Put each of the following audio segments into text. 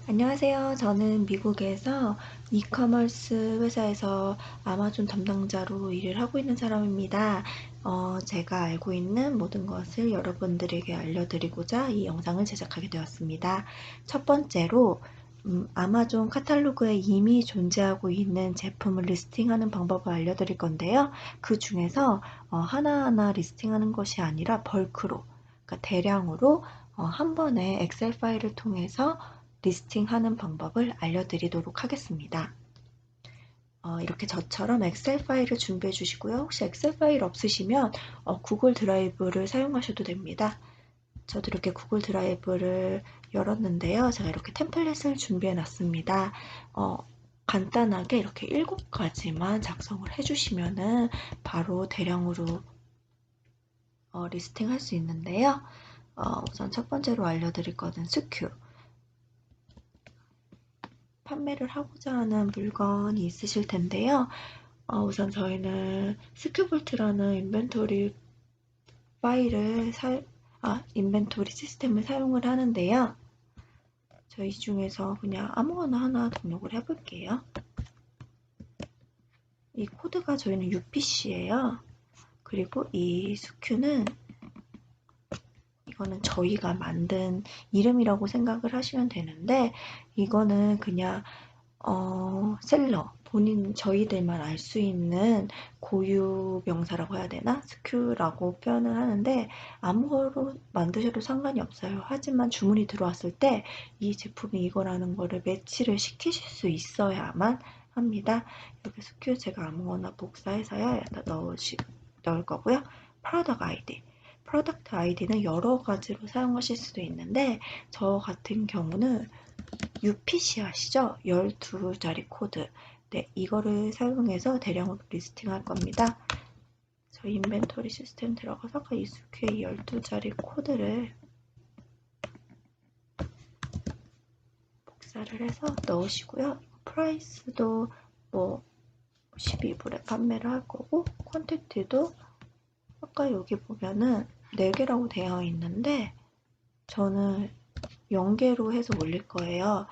안녕하세요. 저는 미국에서 이커머스 회사에서 아마존 담당자로 일을 하고 있는 사람입니다. 제가 알고 있는 모든 것을 여러분들에게 알려드리고자 이 영상을 제작하게 되었습니다. 첫 번째로, 아마존 카탈로그에 이미 존재하고 있는 제품을 리스팅하는 방법을 알려드릴 건데요. 그 중에서 하나하나 리스팅하는 것이 아니라 벌크로, 그러니까 대량으로 한 번에 엑셀 파일을 통해서 리스팅하는 방법을 알려드리도록 하겠습니다. 이렇게 저처럼 엑셀 파일을 준비해 주시고요. 혹시 엑셀 파일 없으시면 구글 드라이브를 사용하셔도 됩니다. 저도 이렇게 구글 드라이브를 열었는데요. 제가 이렇게 템플릿을 준비해 놨습니다. 간단하게 이렇게 7가지만 작성을 해주시면은 바로 대량으로 리스팅 할 수 있는데요. 우선 첫 번째로 알려드릴 거는 스큐. 판매를 하고자 하는 물건이 있으실 텐데요. 우선 저희는 스큐볼트라는 인벤토리 시스템을 사용을 하는데요. 저희 중에서 그냥 아무거나 하나 등록을 해볼게요. 이 코드가 저희는 UPC예요. 그리고 이 스큐는 이거는 저희가 만든 이름이라고 생각을 하시면 되는데, 이거는 그냥 셀러, 저희들만 알 수 있는 고유 명사라고 해야 되나? 스큐라고 표현을 하는데, 아무거로 만드셔도 상관이 없어요. 하지만 주문이 들어왔을 때 이 제품이 이거라는 거를 매치를 시키실 수 있어야만 합니다. 이렇게 스큐 제가 아무거나 복사해서요, 넣을 거고요. 프로덕트 아이디. 프로덕트 아이디는 여러 가지로 사용하실 수도 있는데, 저 같은 경우는 UPC 아시죠? 12자리 코드. 네, 이거를 사용해서 대량으로 리스팅 할 겁니다. 저 인벤토리 시스템 들어가서 아까 ESQL 12자리 코드를 복사를 해서 넣으시고요. 프라이스도 뭐 12불에 판매를 할 거고, 퀀티티도 아까 여기 보면은 4개라고 되어 있는데 저는 0개로 해서 올릴 거예요.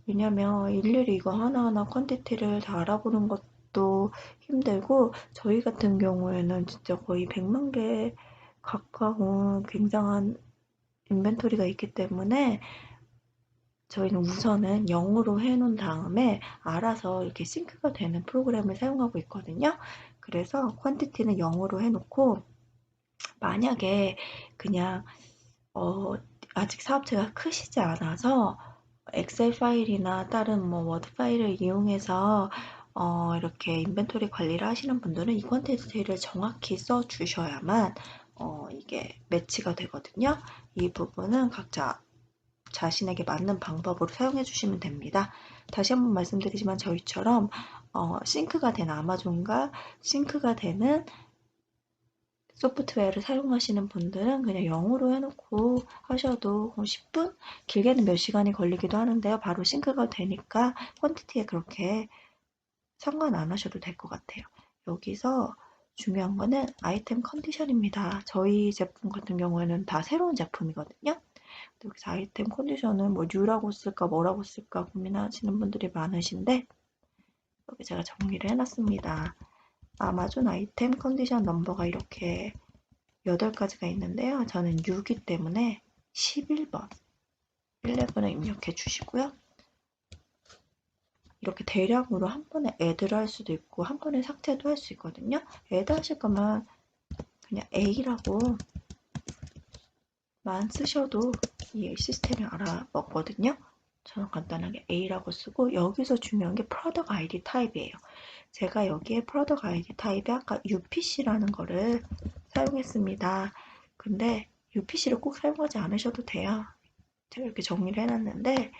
왜냐면 일일이 이거 하나하나 퀀티티를 다 알아보는 것도 힘들고, 저희 같은 경우에는 진짜 거의 100만 개 가까운 굉장한 인벤토리가 있기 때문에 저희는 우선은 0으로 해놓은 다음에 알아서 이렇게 싱크가 되는 프로그램을 사용하고 있거든요. 그래서 퀀티티는 0으로 해놓고, 만약에 그냥 아직 사업체가 크시지 않아서 엑셀 파일이나 다른 뭐 워드 파일을 이용해서 이렇게 인벤토리 관리를 하시는 분들은 이 퀀티티를 정확히 써 주셔야만 이게 매치가 되거든요. 이 부분은 각자 자신에게 맞는 방법으로 사용해 주시면 됩니다. 다시 한번 말씀드리지만 저희처럼 싱크가 되는 아마존과 싱크가 되는 소프트웨어를 사용하시는 분들은 그냥 0으로 해놓고 하셔도 10분? 길게는 몇 시간이 걸리기도 하는데요. 바로 싱크가 되니까 퀀티티에 그렇게 상관 안 하셔도 될 것 같아요. 여기서 중요한 거는 아이템 컨디션입니다. 저희 제품 같은 경우에는 다 새로운 제품이거든요. 여기서 아이템 컨디션은 뭐 뉴라고 쓸까 뭐라고 쓸까 고민하시는 분들이 많으신데, 여기 제가 정리를 해놨습니다. 아마존 아이템 컨디션 넘버가 이렇게 8가지가 있는데요. 저는 6이기 때문에 11번 11을 입력해 주시고요. 이렇게 대량으로 한 번에 애드를 할 수도 있고 한 번에 삭제도 할 수 있거든요. 애드 하실 거면 그냥 A라고 만 쓰셔도 이 시스템이 알아먹거든요. 저는 간단하게 A라고 쓰고, 여기서 중요한 게 프로덕트 아이디 타입이에요. 제가 여기에 프로덕트 아이디 타입에 아까 UPC라는 거를 사용했습니다. 근데 UPC를 꼭 사용하지 않으셔도 돼요. 제가 이렇게 정리를 해놨는데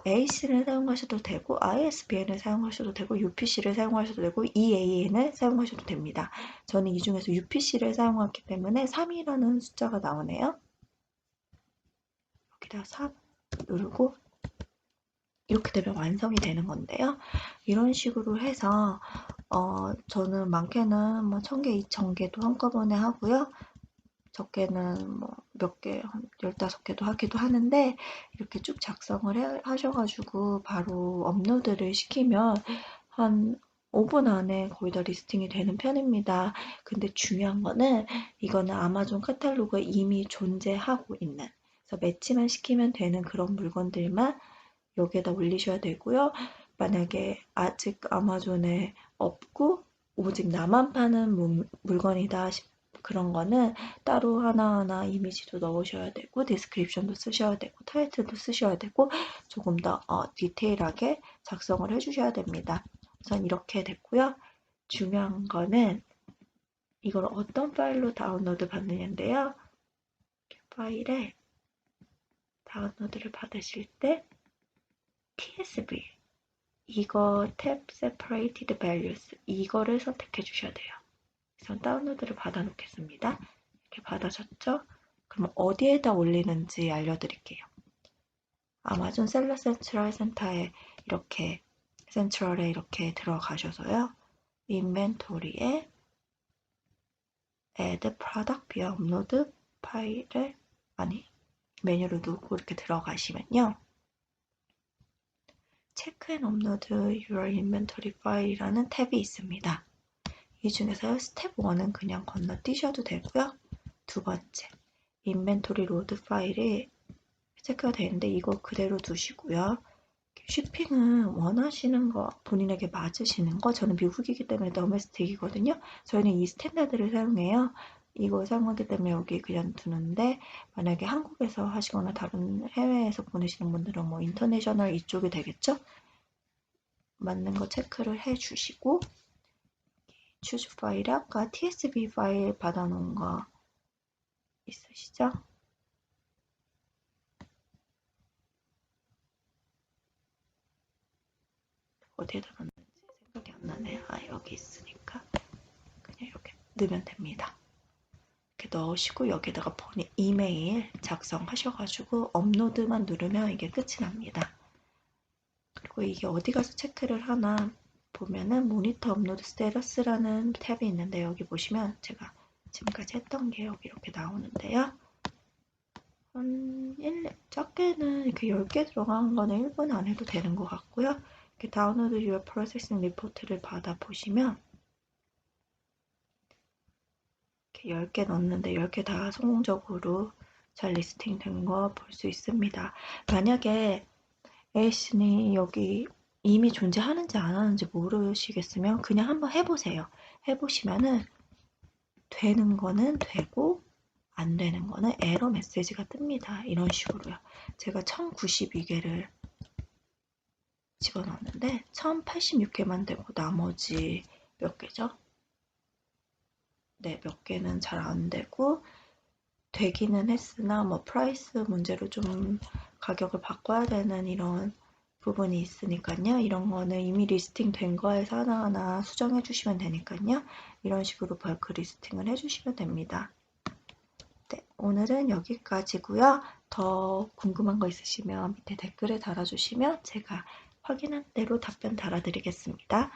AC를 사용하셔도 되고 ISBN을 사용하셔도 되고 UPC를 사용하셔도 되고 EAN을 사용하셔도 됩니다. 저는 이 중에서 UPC를 사용했기 때문에 3이라는 숫자가 나오네요. 여기다 3 누르고 이렇게 되면 완성이 되는 건데요. 이런 식으로 해서 저는 많게는 뭐 1000개, 2000개도 한꺼번에 하고요. 5개는 뭐 몇 개, 한 15개도 하기도 하는데 이렇게 쭉 작성을 하셔가지고 바로 업로드를 시키면 한 5분 안에 거의 다 리스팅이 되는 편입니다. 근데 중요한 거는 이거는 아마존 카탈로그에 이미 존재하고 있는, 그래서 매치만 시키면 되는 그런 물건들만 여기에다 올리셔야 되고요. 만약에 아직 아마존에 없고 오직 나만 파는 물건이다 그런 거는 따로 하나하나 이미지도 넣으셔야 되고 디스크립션도 쓰셔야 되고 타이틀도 쓰셔야 되고 조금 더 디테일하게 작성을 해주셔야 됩니다. 우선 이렇게 됐고요. 중요한 거는 이걸 어떤 파일로 다운로드 받느냐인데요. 파일에 다운로드를 받으실 때 TSV 이거 탭 Separated Values 이거를 선택해 주셔야 돼요. 그래서 다운로드를 받아 놓겠습니다. 이렇게 받아졌죠? 그럼 어디에다 올리는지 알려드릴게요. 아마존 셀러 센트럴 센터에 이렇게 센트럴에 이렇게 들어가셔서요. 인벤토리에 Add Product via 업로드 파일을 메뉴를 누르고 이렇게 들어가시면요. 체크 앤 업로드 Your Inventory File이라는 탭이 있습니다. 이 중에서 스텝 1은 그냥 건너뛰셔도 되고요. 두 번째, 인벤토리 로드 파일이 체크가 되는데 이거 그대로 두시고요. 쉬핑은 원하시는 거, 본인에게 맞으시는 거, 저는 미국이기 때문에 더메스틱이거든요. 저희는 이 스탠다드를 사용해요. 이거 사용하기 때문에 여기 그냥 두는데 만약에 한국에서 하시거나 다른 해외에서 보내시는 분들은 뭐 인터내셔널 이쪽이 되겠죠? 맞는 거 체크를 해주시고 추즈 파일에 아까 TSV 파일 받아놓은 거 있으시죠? 어디에다 넣는지 생각이 안 나네요. 여기 있으니까 그냥 이렇게 넣으면 됩니다. 이렇게 넣으시고 여기다가 본인 이메일 작성하셔가지고 업로드만 누르면 이게 끝이 납니다. 그리고 이게 어디 가서 체크를 하나 보면은 모니터 업로드 스테러스라는 탭이 있는데 여기 보시면 제가 지금까지 했던 게 여기 이렇게 나오는데요. 작게는 이렇게 10개 들어간 거는 1분 안 해도 되는 것 같고요. 이렇게 다운로드 Your Processing 리포트를 받아보시면 이렇게 10개 넣었는데 10개 다 성공적으로 잘 리스팅 된 거 볼 수 있습니다. 만약에 에이슨이 여기 이미 존재하는지 안 하는지 모르시겠으면 그냥 한번 해보세요. 해보시면은 되는 거는 되고 안 되는 거는 에러 메시지가 뜹니다. 이런 식으로요. 제가 1092개를 집어넣었는데 1086개만 되고 나머지 몇 개죠? 네, 몇 개는 잘 안 되고 되기는 했으나 뭐 프라이스 문제로 좀 가격을 바꿔야 되는 이런 부분이 있으니까요. 이런 거는 이미 리스팅 된 거에서 하나하나 수정해 주시면 되니까요. 이런 식으로 벌크 리스팅을 해주시면 됩니다. 네, 오늘은 여기까지고요. 더 궁금한 거 있으시면 밑에 댓글에 달아주시면 제가 확인한 대로 답변 달아드리겠습니다.